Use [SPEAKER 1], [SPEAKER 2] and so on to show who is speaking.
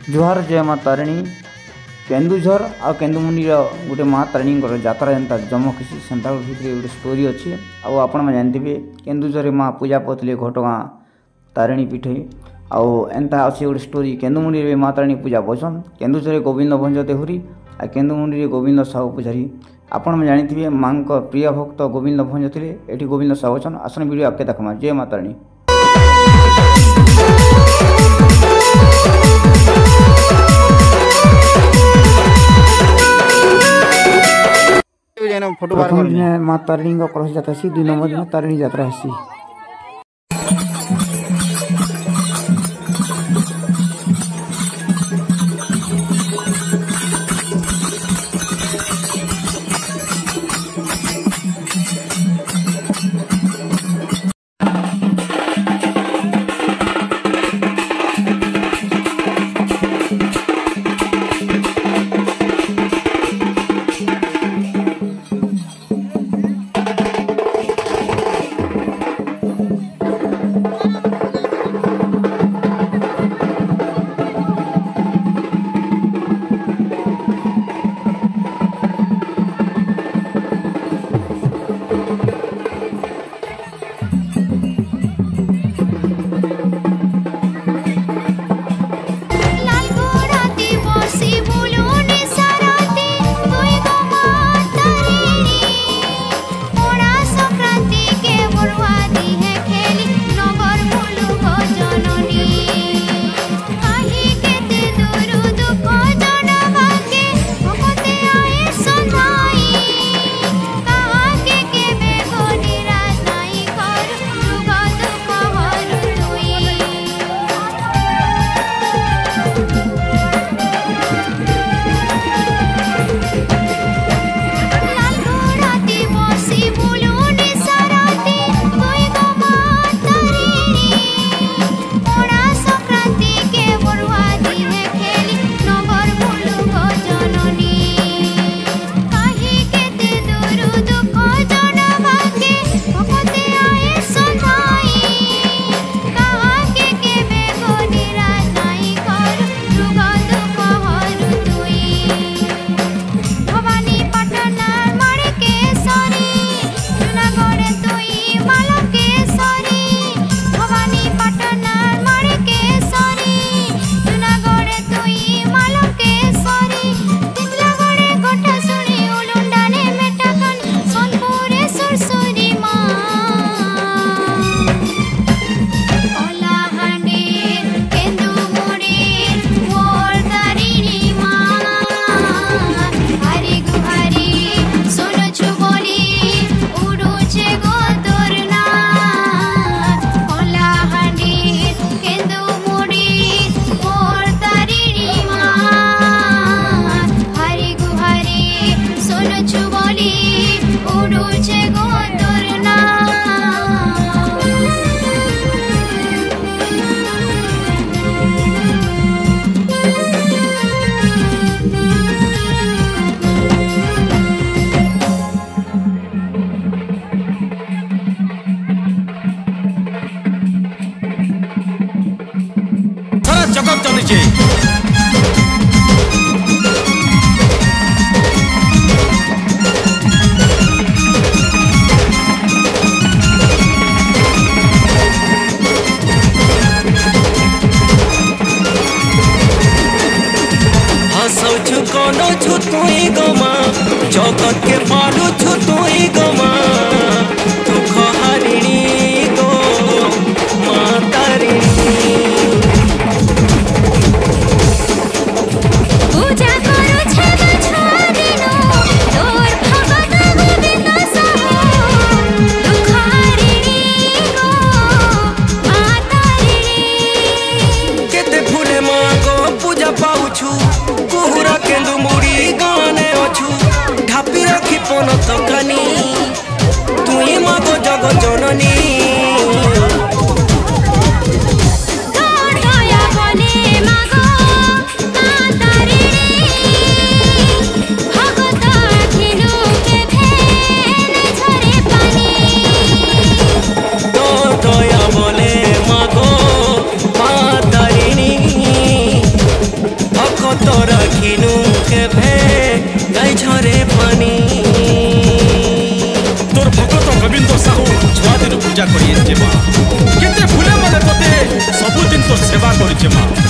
[SPEAKER 1] जुहार जय माँ तारिणी केन्दुझर आ केन्दुमुंडी गोटे माँ तारिणी यात्रा जेनता जम किसी सेन्ता गोटे स्टोरी अच्छी आपण मैंने जानते केन्दुझर माँ पूजा पाते घटगाँ तारिणी पीठ आउ एंता अच्छी गोटे स्टोरी केन्दुमुंडी माँ तारिणी पूजा पाचन केन्दुझर गोविंद भंज देहुरी आ केन्दुमुंडी गोविंद साहू पूजारी आपण मैंने जानते माँ प्रिय भक्त गोविंद भंज थे ये गोविंद साहू अच्छन आसन वीडियो आपके देखमा जय माँ तारिणी। प्रथम दिन माँ तारिणी का कलश जाता है, 2 नंबर दिन तारिणी यात्रा है।
[SPEAKER 2] जगत के मालू छु तुई गमा दुख हरिणी गो माँ तारिणी
[SPEAKER 3] पूजा करू छेबा छुआ दिनो तोर भगत गोविंद साहू दुख हरिणी गो माँ तारिणी
[SPEAKER 2] केते फूले माँ को पूजा पाउछु कुहुरा केंदु मुड़ी गाने अछु ढापी रखी पन तकानी तुई माँ को जग जननी
[SPEAKER 4] जमा